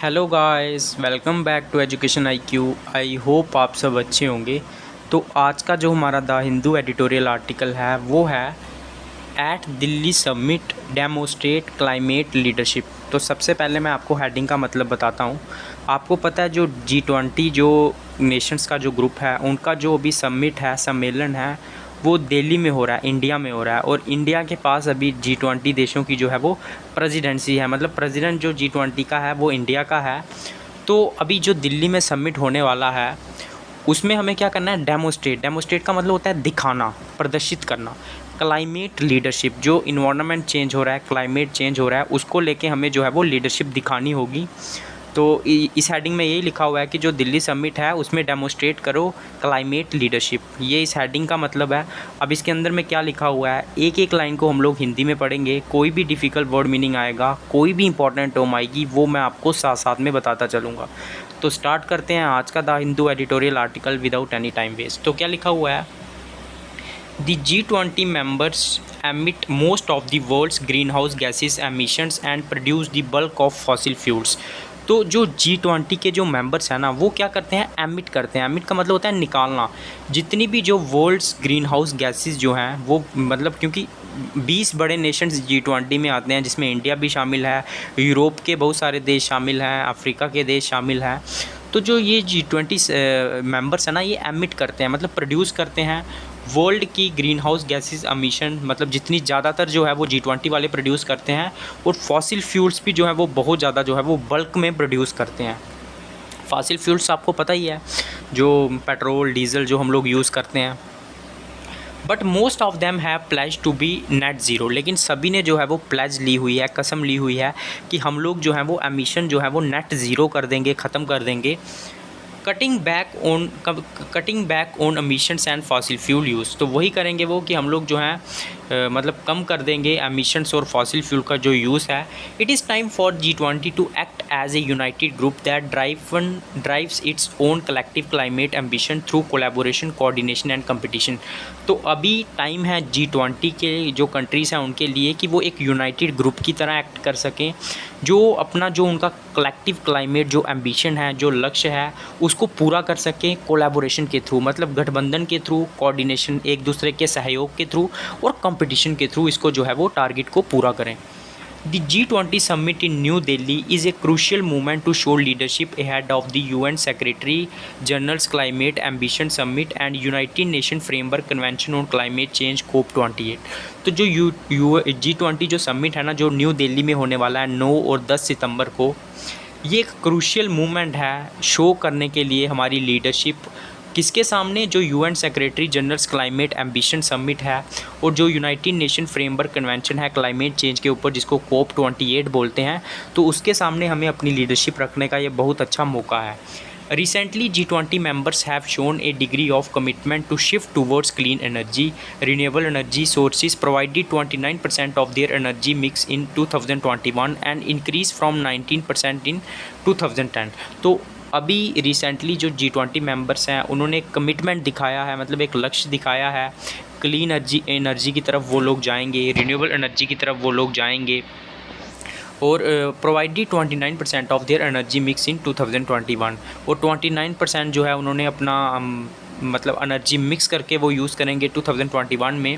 Hello guys, welcome back to education IQ। I hope आप सब अच्छे होंगे। तो आज का जो हमारा द हिंदू एडिटोरियल आर्टिकल है वो है at Delhi summit demonstrate climate leadership. तो सबसे पहले मैं आपको हेडिंग का मतलब बताता हूँ। आपको पता है जो G20 जो नेशंस का जो ग्रुप है उनका जो अभी समिट है, सम्मेलन है, वो दिल्ली में हो रहा है, इंडिया में हो रहा है। और इंडिया के पास अभी G20 देशों की जो है वो प्रेसिडेंसी है, मतलब प्रेसिडेंट जो G20 का है वो इंडिया का है। तो अभी जो दिल्ली में समिट होने वाला है उसमें हमें क्या करना है, डेमोस्ट्रेट का मतलब होता है दिखाना, प्रदर्शित करना। क्लाइमेट लीडरशिप, जो इन्वायरमेंट चेंज हो रहा है, क्लाइमेट चेंज हो रहा है, उसको लेके हमें जो है वो लीडरशिप दिखानी होगी। तो इस हेडिंग में यही लिखा हुआ है कि जो दिल्ली समिट है उसमें डेमोस्ट्रेट करो क्लाइमेट लीडरशिप, ये इस हेडिंग का मतलब है। अब इसके अंदर में क्या लिखा हुआ है, एक एक लाइन को हम लोग हिंदी में पढ़ेंगे, कोई भी डिफ़िकल्ट वर्ड मीनिंग आएगा, कोई भी इंपॉर्टेंट टर्म आएगी, वो मैं आपको साथ साथ में बताता चलूँगा। तो स्टार्ट करते हैं आज का the Hindu editorial article without any time waste. तो क्या लिखा हुआ है, The G20 members emit most of the world's greenhouse gases emissions and produce the bulk of fossil fuels। तो जो G20 के जो मेंबर्स हैं ना वो क्या करते हैं, एमिट करते हैं। एमिट का मतलब होता है निकालना। जितनी भी जो वर्ल्ड्स ग्रीन हाउस गैसेज जो हैं वो, मतलब क्योंकि 20 बड़े नेशंस G20 में आते हैं, जिसमें इंडिया भी शामिल है, यूरोप के बहुत सारे देश शामिल हैं, अफ्रीका के देश शामिल हैं। तो जो ये G20 मेंबर्स हैं ना, ये एमिट करते हैं, मतलब प्रोड्यूस करते हैं वर्ल्ड की ग्रीन हाउस गैसेज एमिशन, मतलब जितनी ज़्यादातर जो है वो G20 वाले प्रोड्यूस करते हैं। और फॉसिल फ्यूल्स भी जो है वो बहुत ज़्यादा जो है वो बल्क में प्रोड्यूस करते हैं। फॉसिल फ्यूल्स आपको पता ही है, जो पेट्रोल डीजल जो हम लोग यूज़ करते हैं। But most of them have pledge to be net zero, लेकिन सभी ने जो है वो प्लेज ली हुई है, कसम ली हुई है कि हम लोग जो है वो एमिशन जो है वो नेट ज़ीरो कर देंगे, ख़त्म कर देंगे। Cutting back on emissions and fossil fuel use. तो वही करेंगे वो कि हम लोग जो हैं मतलब कम कर देंगे एमिशंस और फॉसिल फ्यूल का जो यूज़ है। It is time for G20 to act as a united group that drives its own collective climate ambition through collaboration, coordination and competition. तो अभी टाइम है G20 के जो कंट्रीज़ हैं उनके लिए कि वो एक यूनाइटेड ग्रुप की तरह एक्ट कर सकें, जो अपना जो उनका कलेक्टिव क्लाइमेट जो एम्बिशन है, जो लक्ष्य है, उसको पूरा कर सकें कोलैबोरेशन के थ्रू, मतलब गठबंधन के थ्रू, कोऑर्डिनेशन, एक दूसरे के सहयोग के थ्रू और कंपटीशन के थ्रू इसको जो है वो टारगेट को पूरा करें। The G20 summit in New Delhi is a crucial moment to show leadership ahead of the UN Secretary General's Climate Ambition Summit and United Nations Framework Convention on Climate Change COP28। तो जो G20 जो summit है ना, जो new Delhi में होने वाला है 9 और 10 सितंबर को, ये एक क्रूशियल मूवमेंट है शो करने के लिए हमारी लीडरशिप किसके सामने, जो UN secretary generals climate ambition summit है और जो यूनाइटेड नेशन फ्रेमवर्क कन्वेंशन है क्लाइमेट चेंज के ऊपर, जिसको COP28 बोलते हैं, तो उसके सामने हमें अपनी लीडरशिप रखने का ये बहुत अच्छा मौका है। Recently, G20 members have shown a degree of commitment to shift towards clean energy. Renewable energy sources provided 29% of their energy mix in 2021 and increased from 19% in 2010। तो अभी रिसेंटली जो G20 मेंबर्स हैं उन्होंने एक कमिटमेंट दिखाया है, मतलब एक लक्ष्य दिखाया है, क्लीन एनर्जी की तरफ वो लोग जाएंगे, रिन्यूएबल एनर्जी की तरफ वो लोग जाएंगे और provided 29% of their energy mix in 2021। और 29% जो है उन्होंने अपना मतलब एनर्जी मिक्स करके वो यूज़ करेंगे 2021 में।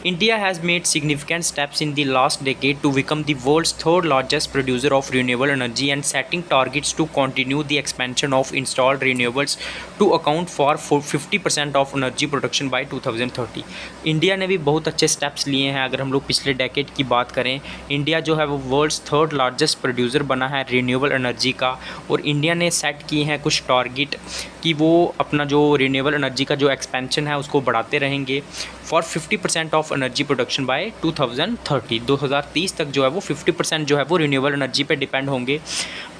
India has made significant steps in the last decade to become the world's third largest producer of renewable energy and setting targets to continue the expansion of installed renewables to account for 50% of energy production by 2030। India ने भी बहुत अच्छे steps लिए हैं। अगर हम लोग पिछले डेकेड की बात करें, इंडिया जो है वो वर्ल्ड्स थर्ड लार्जेस्ट प्रोड्यूसर बना है रिन्यूएबल एनर्जी का, और इंडिया ने सेट किए हैं कुछ टारगेट कि वो अपना जो रिन्यूएबल एनर्जी का जो एक्सपेंशन है उसको बढ़ाते रहेंगे for 50% of energy production by 2030। 2030 तक जो है वो 50% जो है वो रिन्यूएबल एनर्जी पे डिपेंड होंगे।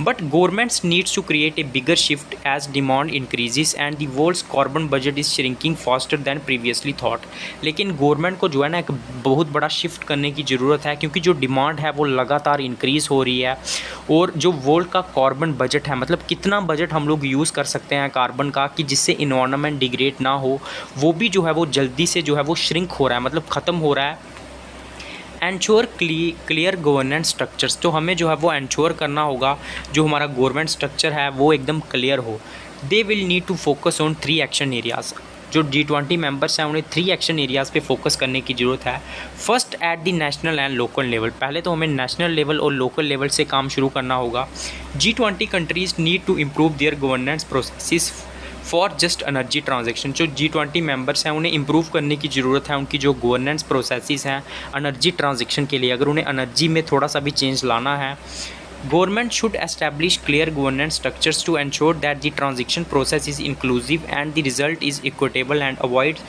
But governments needs to create a bigger shift as demand increases and the world's carbon budget is shrinking faster than previously thought. लेकिन गवर्नमेंट को जो है ना एक बहुत बड़ा शिफ्ट करने की ज़रूरत है, क्योंकि जो डिमांड है वो लगातार इंक्रीज़ हो रही है। और जो वर्ल्ड का कार्बन बजट है, मतलब कितना बजट हम लोग यूज़ कर सकते हैं कार्बन का कि जिससे इन्वायरमेंट डिग्रेड ना हो, वो भी जो है वो जल्दी से जो है वो श्रिंक हो रहा है, मतलब ख़त्म हो रहा है। एंश्योर क्लियर गवर्नेंस स्ट्रक्चर्स, तो हमें जो है वो एंश्योर करना होगा जो हमारा गवर्नमेंट स्ट्रक्चर है वो एकदम क्लियर हो। They will need to focus on 3 action areas, जो G20 मेंबर्स हैं उन्हें 3 एक्शन एरियाज़ पे फोकस करने की ज़रूरत है। First at the national and local level, पहले तो हमें नेशनल लेवल और लोकल लेवल से काम शुरू करना होगा। G20 countries need to improve their governance process for just energy transaction, जो G20 मेंबर्स हैं उन्हें इम्प्रूव करने की ज़रूरत है उनकी जो गवर्नेंस प्रोसेसेस हैं एनर्जी ट्रांजेक्शन के लिए। अगर उन्हें एनर्जी में थोड़ा सा भी चेंज लाना है, government should establish clear governance structures to ensure that the transaction process is inclusive and the result is equitable and avoid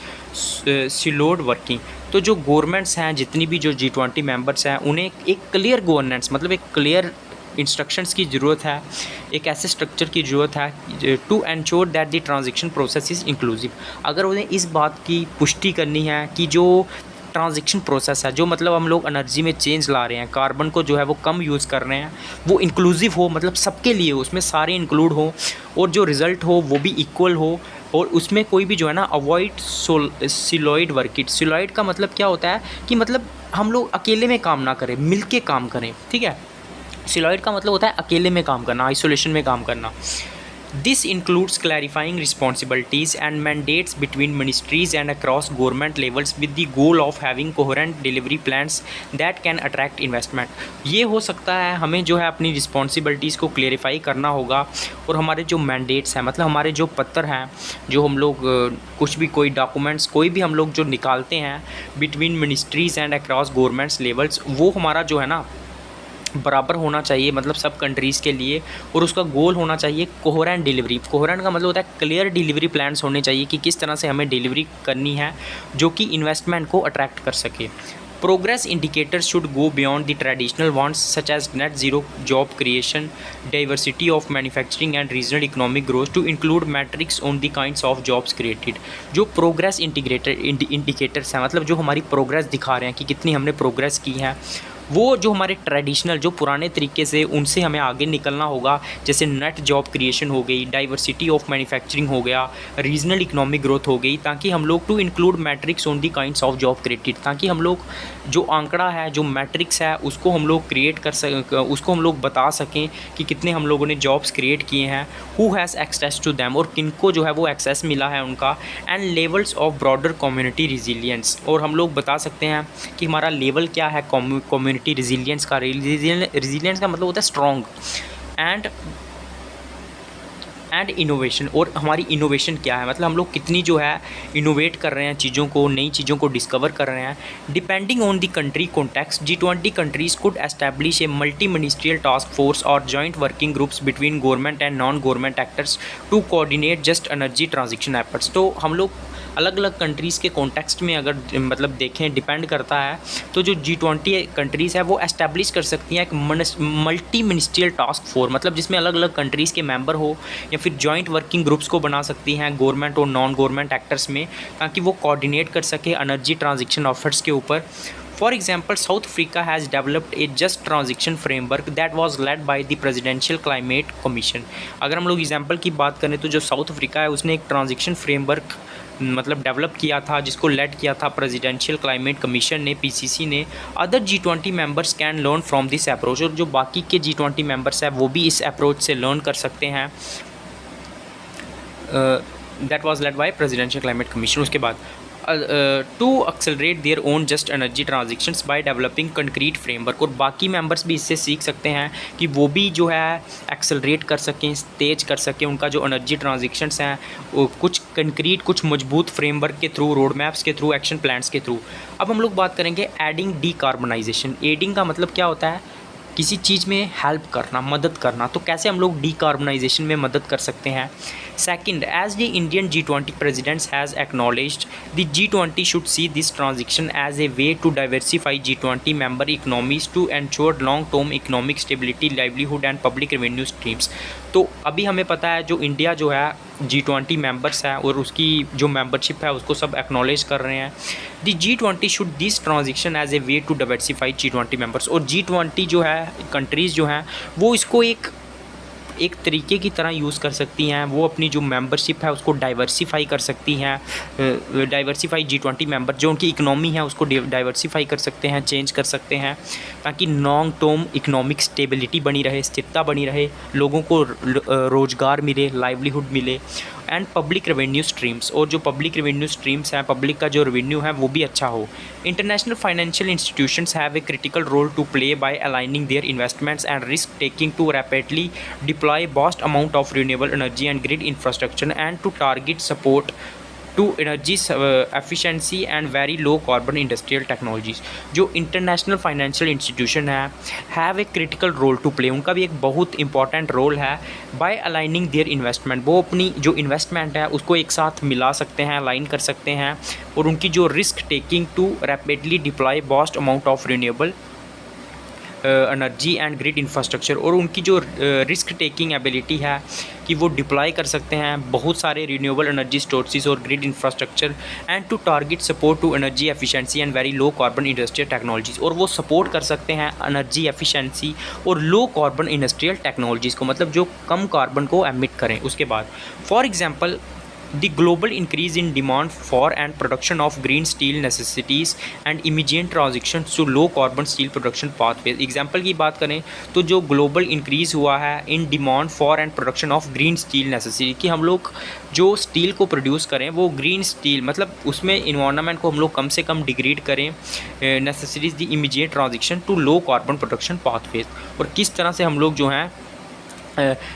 siloed working। तो जो गवर्नमेंट्स हैं जितनी भी जो G20 मेंबर्स हैं उन्हें एक क्लियर गवर्नेंस मतलब एक क्लियर इंस्ट्रक्शंस की ज़रूरत है, एक ऐसे स्ट्रक्चर की ज़रूरत है to ensure that the transaction process is inclusive. अगर उन्हें इस बात की पुष्टि करनी है कि जो ट्रांजेक्शन प्रोसेस है, जो मतलब हम लोग एनर्जी में चेंज ला रहे हैं, कार्बन को जो है वो कम यूज़ कर रहे हैं, वो इंक्लूसिव हो, मतलब सबके लिए हो, उसमें सारे इंक्लूड हो और जो रिज़ल्ट हो वो भी इक्वल हो और उसमें कोई भी जो है ना अवॉइड सिलॉइड वर्किट। सिलॉइड का मतलब क्या होता है कि मतलब हम लोग अकेले में काम ना करें, मिल के काम करें, ठीक है। सिलॉइड का मतलब होता है अकेले में काम करना, आइसोलेशन में काम करना। This includes clarifying responsibilities and mandates between ministries and across government levels with the goal of having coherent delivery plans that can attract investment। ये हो सकता है हमें जो है अपनी रिस्पॉन्सिबिलिटीज़ को क्लेरिफाई करना होगा और हमारे जो मैंडेट्स हैं मतलब हमारे जो पत्र हैं, जो हम लोग कुछ भी कोई डॉक्यूमेंट्स कोई भी हम लोग जो निकालते हैं between ministries and across governments levels, वो हमारा जो है ना बराबर होना चाहिए मतलब सब कंट्रीज़ के लिए, और उसका गोल होना चाहिए कोहेरेंट डिलीवरी। कोहेरेंट का मतलब होता है क्लियर डिलीवरी प्लान्स होने चाहिए कि किस तरह से हमें डिलीवरी करनी है जो कि इन्वेस्टमेंट को अट्रैक्ट कर सके। Progress indicators should go beyond the traditional wants such as net zero job creation, diversity of manufacturing and regional economic growth to include metrics on the kinds of jobs created. जो progress indicators हैं मतलब जो हमारी progress दिखा रहे हैं कि कितनी हमने प्रोग्रेस की है, वो जो हमारे ट्रेडिशनल जो पुराने तरीके से उनसे हमें आगे निकलना होगा, जैसे नेट जॉब क्रिएशन हो गई, डाइवर्सिटी ऑफ मैन्युफैक्चरिंग हो गया, रीजनल इकोनॉमिक ग्रोथ हो गई, ताकि हम लोग to include metrics on the kinds of job created, ताकि हम लोग जो आंकड़ा है जो मैट्रिक्स है उसको हम लोग क्रिएट कर सकें, उसको हम लोग बता सकें कि कितने हम लोगों ने जॉब्स क्रिएट किए हैं, who has access to them और किनको जो है वो एक्सेस मिला है उनका, and levels of broader community resilience. और हम लोग बता सकते हैं कि हमारा लेवल क्या है कम्युनिटी रिजिलियंस का। रिजिलियंस का मतलब होता है स्ट्रॉन्ग एंड इनोवेशन, और हमारी इनोवेशन क्या है मतलब हम लोग कितनी जो है इनोवेट कर रहे हैं चीज़ों को, नई चीज़ों को डिस्कवर कर रहे हैं। Depending on the country context, G20 countries could establish a multi ministerial task force और joint working groups between government and non government actors to coordinate just energy transition efforts. तो हम लोग अलग अलग कंट्रीज़ के कॉन्टेक्स्ट में अगर मतलब देखें, डिपेंड करता है, तो जो G20 कंट्रीज़ है वो एस्टैब्लिश कर सकती हैं एक मल्टी मिनिस्ट्रियल टास्क फोर्स, मतलब जिसमें अलग अलग कंट्रीज़ के मेंबर हो, या फिर जॉइंट वर्किंग ग्रुप्स को बना सकती हैं गवर्नमेंट और नॉन गवर्नमेंट एक्टर्स में, ताकि वो कोऑर्डिनेट कर सके एनर्जी ट्रांजिशन एफर्ट्स के ऊपर। For example, South Africa has developed a just transition framework that was led by the Presidential Climate Commission। अगर हम लोग एग्जाम्पल की बात करें तो जो साउथ अफ्रीका है उसने एक ट्रांजिशन फ्रेमवर्क मतलब डेवलप किया था, जिसको लेड किया था प्रेसिडेंशियल क्लाइमेट कमीशन ने, PCC ने। Other G20 members can learn from this approach, और जो बाकी के G20 मेंबर्स हैं वो भी इस अप्रोच से लर्न कर सकते हैं। That was led by presidential climate commission. उसके बाद to accelerate their own just energy transactions by developing concrete framework, और बाकी मेंबर्स भी इससे सीख सकते हैं कि वो भी जो है एक्सेलरेट कर सकें, तेज कर सकें उनका जो एनर्जी ट्रांजेक्शंस हैं, कुछ कंक्रीट कुछ मजबूत फ्रेमवर्क के थ्रू, रोड मैप्स के थ्रू, एक्शन प्लान्स के थ्रू। अब हम लोग बात करेंगे एडिंग डीकार्बनाइजेशन। एडिंग का मतलब क्या होता है, किसी चीज़ में हेल्प करना, मदद करना। तो कैसे हम लोग डीकार्बनाइजेशन में मदद कर सकते हैं। Second, as the Indian G20 presidents has acknowledged the G20 should see this transition as a way to diversify G20 member economies to ensure long term economic stability, livelihood and public revenue streams. तो अभी हमें पता है जो India जो है G20 members है और उसकी जो मेंबरशिप है उसको सब एक्नॉलेज कर रहे हैं। The G20 should this transition as a way to diversify G20 members, और G20 जो है कंट्रीज़ जो हैं वो इसको एक एक तरीके की तरह यूज़ कर सकती हैं। वो अपनी जो मेंबरशिप है उसको डाइवर्सिफाई कर सकती हैं, डाइवर्सिफाई G20 मेंबर जो उनकी इकनॉमी है उसको डाइवर्सिफाई कर सकते हैं, चेंज कर सकते हैं, ताकि लॉन्ग टर्म इकोनॉमिक स्टेबिलिटी बनी रहे, स्थिरता बनी रहे, लोगों को रोज़गार मिले, लाइवलीहुड मिले, एंड पब्लिक रेवेन्यू स्ट्रीम्स, और जो पब्लिक रेवेन्यू स्ट्रीम्स हैं, पब्लिक का जो रेवेन्यू है वो भी अच्छा हो। International financial institutions have a critical role to play by aligning their investments and risk taking to rapidly deploy vast amount of renewable energy and grid infrastructure and to target support to energy efficiency and very low carbon industrial technologies. जो international financial institution है have a critical role to play, उनका भी एक बहुत important role है। Bye aligning their investment, वो अपनी जो इन्वेस्टमेंट है उसको एक साथ मिला सकते हैं, अलाइन कर सकते हैं, और उनकी जो risk taking to rapidly deploy vast amount of renewable energy and grid infrastructure, और उनकी जो रिस्क टेकिंग एबिलिटी है कि वो डिप्लॉय कर सकते हैं बहुत सारे रिन्यूएबल एनर्जी सोर्सेज और grid infrastructure, and to target support to energy efficiency and very low carbon industrial technologies, और वो सपोर्ट कर सकते हैं एनर्जी एफिशिएंसी और लो कार्बन इंडस्ट्रियल टेक्नोलॉजीज़ को, मतलब जो कम कार्बन को एमिट करें। उसके बाद for example the global increase in demand for and production of green steel necessities and immediate transition to low carbon steel production pathways। Example की बात करें तो जो ग्लोबल इंक्रीज़ हुआ है in demand for and production of green steel necessity, कि हम लोग जो स्टील को प्रोड्यूस करें वो ग्रीन स्टील, मतलब उसमें इन्वायरमेंट को हम लोग कम से कम डिग्रेड करें, necessitates the immediate transition to low carbon production pathways, और किस तरह से हम लोग जो हैं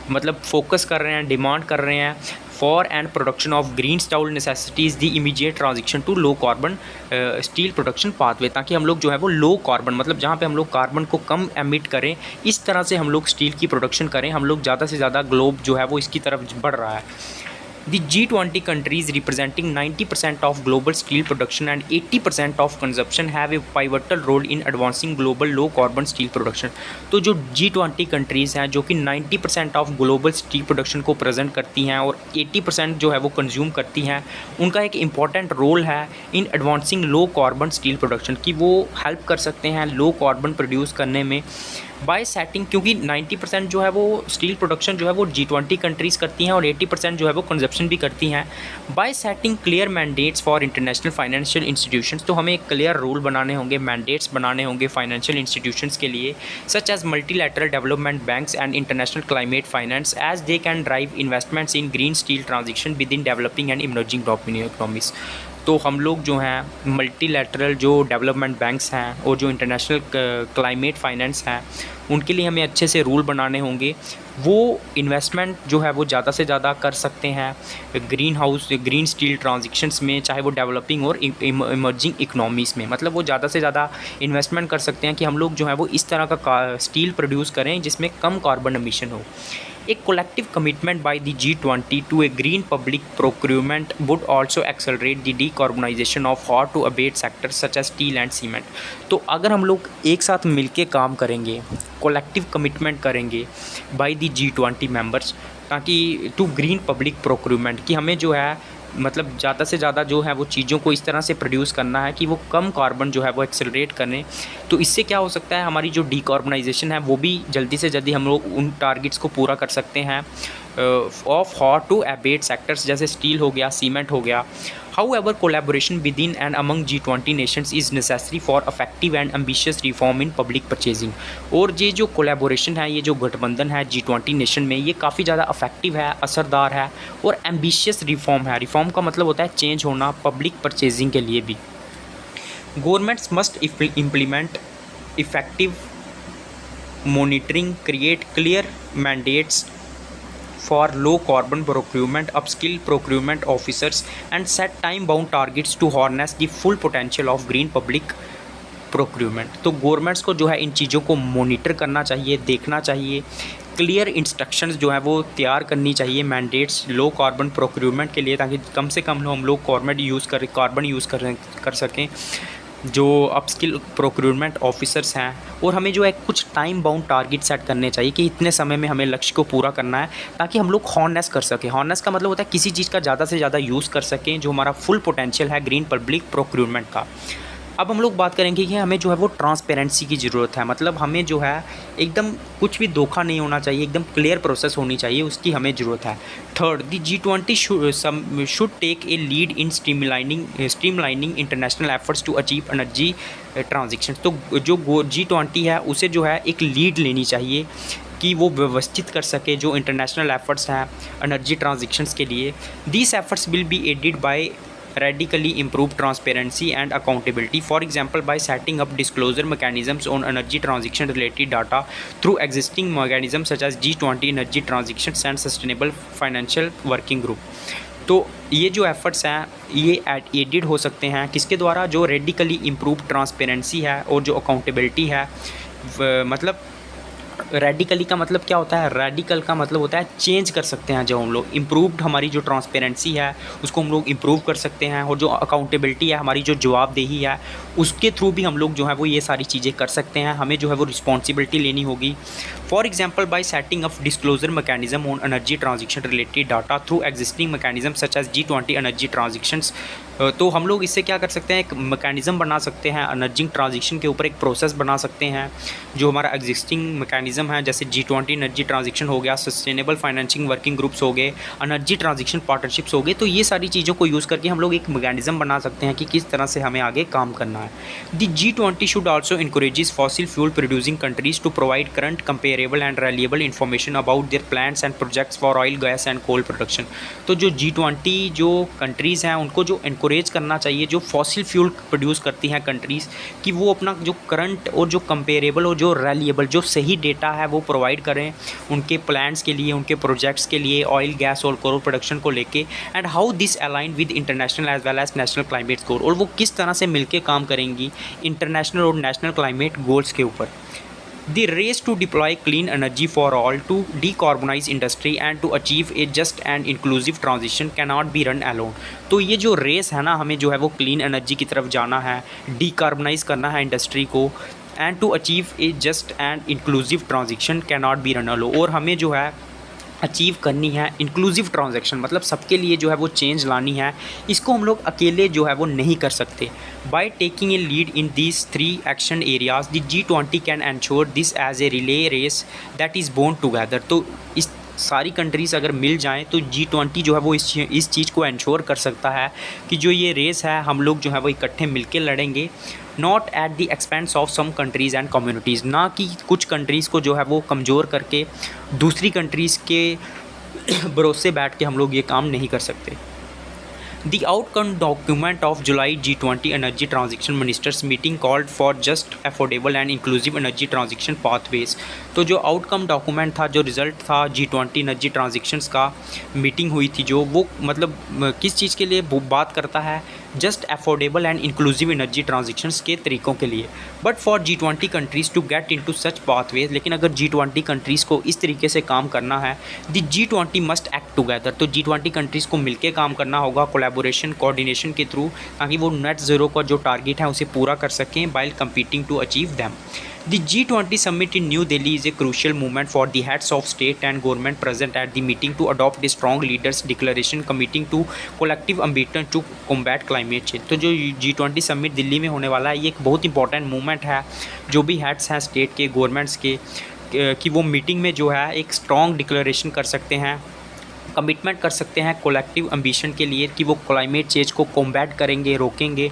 मतलब फोकस कर रहे हैं, डिमांड कर रहे हैं for and production of green steel necessitates the immediate transition to low carbon steel production pathway, ताकि हम लोग जो है वो लो कार्बन, मतलब जहाँ पे हम लोग कार्बन को कम एमिट करें, इस तरह से हम लोग स्टील की प्रोडक्शन करें। हम लोग ज़्यादा से ज़्यादा ग्लोब जो है वो इसकी तरफ बढ़ रहा है। The G20 countries representing 90% of global steel production and 80% of consumption have a pivotal role in advancing global low carbon steel production। तो जो G20 कंट्रीज़ हैं जो कि 90% ऑफ ग्लोबल स्टील प्रोडक्शन को प्रेजेंट करती हैं और 80% जो है वो कंज्यूम करती हैं, उनका एक इम्पॉर्टेंट रोल है in advancing low carbon steel production, कि वो हेल्प कर सकते हैं लो कार्बन प्रोड्यूस करने में बाय सेटिंग, क्योंकि 90% जो है वो स्टील प्रोडक्शन जो है वो G20 कंट्रीज़ करती हैं और 80% जो है वो कंजप्शन भी करती हैं। Bye setting clear mandates for international financial institutions, तो हमें एक क्लियर रूल बनाने होंगे, मैंडेट्स बनाने होंगे फाइनेंशियल इंस्टीट्यूशंस के लिए, such as multilateral development banks and international climate finance, as they can drive investments in green steel transition within developing and emerging economies. तो हम लोग जो हैं मल्टीलैटरल जो डेवलपमेंट बैंक्स हैं और जो इंटरनेशनल क्लाइमेट फाइनेंस हैं, उनके लिए हमें अच्छे से रूल बनाने होंगे। वो इन्वेस्टमेंट जो है वो ज़्यादा से ज़्यादा कर सकते हैं ग्रीन स्टील ट्रांजिशंस में, चाहे वो डेवलपिंग और इमर्जिंग इकोनॉमीज़ में, मतलब वो ज़्यादा से ज़्यादा इन्वेस्टमेंट कर सकते हैं कि हम लोग जो है वो इस तरह का स्टील प्रोड्यूस करें जिसमें कम कार्बन एमिशन हो। A collective commitment by the G20 to a green public procurement would also accelerate the decarbonization of hard to abate sectors such as steel and cement। तो अगर हम लोग एक साथ मिलके काम करेंगे, collective commitment करेंगे by the G20 members, ताकि टू ग्रीन पब्लिक प्रोक्यूरमेंट, कि हमें जो है मतलब ज़्यादा से ज़्यादा जो है वो चीज़ों को इस तरह से प्रोड्यूस करना है कि वो कम कार्बन जो है वो एक्सेलरेट करें। तो इससे क्या हो सकता है, हमारी जो डिकार्बनाइजेशन है वो भी जल्दी से जल्दी हम लोग उन टारगेट्स को पूरा कर सकते हैं of hard to abate sectors, जैसे स्टील हो गया, सीमेंट हो गया। However, collaboration within and among G20 nations is necessary for effective and ambitious reform in public purchasing। और ये जो कोलैबोरेशन है, ये जो गठबंधन है G20 नेशन में, ये काफ़ी ज़्यादा इफेक्टिव है, असरदार है और एम्बिशियस रिफॉर्म है। रिफॉर्म का मतलब होता है चेंज होना पब्लिक परचेजिंग के लिए भी। Governments must implement effective monitoring, create clear mandates for low carbon procurement, upskill procurement officers and set time bound targets to harness the full potential of green public procurement। तो governments को जो है इन चीज़ों को monitor करना चाहिए, देखना चाहिए, क्लियर इंस्ट्रक्शंस जो है वो तैयार करनी चाहिए मैंडेट्स लो कार्बन प्रोक्यूरमेंट के लिए, ताकि कम से कम हम लोग कार्बन यूज़ कर सकें जो अपस्किल प्रोक्यूरमेंट ऑफिसर्स हैं। और हमें जो है कुछ टाइम बाउंड टारगेट सेट करने चाहिए कि इतने समय में हमें लक्ष्य को पूरा करना है, ताकि हम लोग हार्नेस कर सकें। हार्नेस का मतलब होता है किसी चीज़ का ज़्यादा से ज़्यादा यूज़ कर सकें जो हमारा फुल पोटेंशियल है ग्रीन पब्लिक प्रोक्यूरमेंट का। अब हम लोग बात करेंगे कि हमें जो है वो ट्रांसपेरेंसी की ज़रूरत है, मतलब हमें जो है एकदम कुछ भी धोखा नहीं होना चाहिए, एकदम क्लियर प्रोसेस होनी चाहिए, उसकी हमें ज़रूरत है। Third, the G20 should take a lead in streamlining international efforts to achieve energy transition. तो जो G20 है उसे जो है एक लीड लेनी चाहिए कि वो व्यवस्थित कर सके जो इंटरनेशनल एफर्ट्स हैं एनर्जी ट्रांजिशंस के लिए। These efforts will be aided by radically improve transparency and accountability, for example by setting up disclosure mechanisms on energy transition related data through existing mechanisms such as G20 energy transitions and sustainable financial working group। तो ये जो efforts हैं ये added हो सकते हैं किसके द्वारा, जो रेडिकली इम्प्रूव ट्रांसपेरेंसी है और जो अकाउंटेबिलिटी है। मतलब रेडिकली का मतलब क्या होता है, रेडिकल का मतलब होता है चेंज कर सकते हैं। जो हम लोग इम्प्रूव्ड, हमारी जो ट्रांसपेरेंसी है उसको हम लोग इम्प्रूव कर सकते हैं, और जो अकाउंटेबिलिटी है, हमारी जो जवाबदेही है, उसके थ्रू भी हम लोग जो है वो ये सारी चीज़ें कर सकते हैं। हमें जो है वो रिस्पॉन्सिबिलिटी लेनी होगी। For example by setting up disclosure mechanism on energy transition related data through existing mechanism such as G20 energy transitions. तो हम लोग इससे क्या कर सकते हैं, एक मैकेनिज़्म बना सकते हैं एनर्जी ट्रांजिशन के ऊपर, एक प्रोसेस बना सकते हैं जो हमारा एग्जिस्टिंग मैकेनिज़्म है, जैसे G20 एनर्जी ट्रांजिशन हो गया, सस्टेनेबल फाइनेंसिंग वर्किंग ग्रुप्स हो गए, एनर्जी ट्रांजिशन पार्टनरशिप्स हो गए। तो ये सारी चीज़ों को यूज़ करके हम लोग एक मैकेनिज़्म बना सकते हैं कि किस तरह से हमें आगे काम करना है। The G20 should also encourages fossil fuel producing countries to provide current comparable and reliable information about their plans and projects for oil, gas and coal production. तो जो G20 जो कंट्रीज़ हैं उनको जो इनकरेज करना चाहिए, जो फॉसिल फ्यूल प्रोड्यूस करती हैं कंट्रीज़, कि वो अपना जो करंट और जो कंपेरेबल और जो रिलायबल जो सही डेटा है वो प्रोवाइड करें उनके प्लान्स के लिए, उनके प्रोजेक्ट्स के लिए, ऑयल, गैस और कोल प्रोडक्शन को लेके। And how this align with international as well as national climate goal, और वो किस तरह से मिलके काम करेंगी इंटरनेशनल और नेशनल क्लाइमेट गोल्स के ऊपर। The race to deploy clean energy for all, to decarbonize industry and to achieve a just and inclusive transition cannot be run alone। तो ये जो रेस है ना, हमें जो है वो क्लीन एनर्जी की तरफ जाना है, डीकार्बनाइज करना है इंडस्ट्री को, and to achieve a just and inclusive transition cannot be run alone. और हमें जो है अचीव करनी है इंक्लूसिव ट्रांजैक्शन, मतलब सबके लिए जो है वो चेंज लानी है। इसको हम लोग अकेले जो है वो नहीं कर सकते। By taking a lead in these 3 action areas the G20 can ensure this as a relay race that is borne together. तो इस सारी कंट्रीज़ अगर मिल जाएं तो G20 जो है वो इस चीज़ को एंश्योर कर सकता है कि जो ये रेस है हम लोग जो है वो इकट्ठे मिलके लड़ेंगे, not at the expense of some countries and communities, ना कि कुछ कंट्रीज़ को जो है वो कमज़ोर करके दूसरी कंट्रीज़ के भरोसे बैठ के हम लोग ये काम नहीं कर सकते। The outcome document of July G20 Energy Transition Ministers Meeting called for just, affordable and inclusive energy transition pathways। तो जो आउटकम डॉक्यूमेंट था, जो रिज़ल्ट था G20 एनर्जी ट्रांजिशंस का मीटिंग हुई थी, जो वो मतलब किस चीज़ के लिए बात करता है, just affordable and inclusive energy transitions के तरीक़ों के लिए। But for G20 countries to get into such pathways, लेकिन अगर G20 कंट्रीज़ को इस तरीके से काम करना है, the G20 must act together. तो G20 कंट्रीज़ को मिलकर काम करना होगा कोलैबोरेशन, कोऑर्डिनेशन के थ्रू, ताकि वो नेट ज़ीरो का जो टारगेट है उसे पूरा कर सकें while competing to achieve them. The G20 summit in New Delhi is a crucial moment for the heads of state and government present at the meeting to adopt a strong leaders declaration committing to collective ambition to combat climate change। तो जो G20 summit Delhi में होने वाला है, ये एक बहुत important movement है। जो भी हेड्स हैं स्टेट के, गवर्नमेंट्स के, कि वो मीटिंग में जो है एक स्ट्रॉन्ग डिक्लेरेशन कर सकते हैं, कमिटमेंट कर सकते हैं कोलेक्टिव एम्बिशन के लिए कि वो क्लाइमेट चेंज को कॉम्बैट करेंगे, रोकेंगे।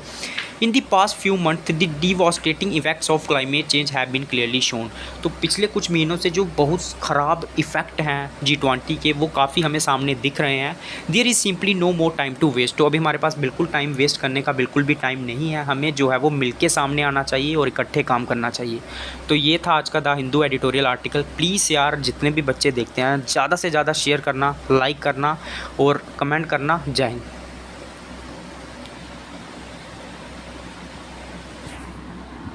In the past few month the devastating effects of climate change have been clearly shown. तो पिछले कुछ महीनों से जो बहुत ख़राब इफ़ेक्ट हैं G20 के, वो काफ़ी हमें सामने दिख रहे हैं। There is simply no more time to waste. तो अभी हमारे पास बिल्कुल टाइम वेस्ट करने का बिल्कुल भी टाइम नहीं है। हमें जो है वो मिलके सामने आना चाहिए और इकट्ठे काम करना चाहिए। तो ये था आज का the Hindu editorial article. Please यार, जितने भी बच्चे देखते हैं ज़्यादा से ज़्यादा शेयर करना, लाइक करना और कमेंट करना। जय हिंद।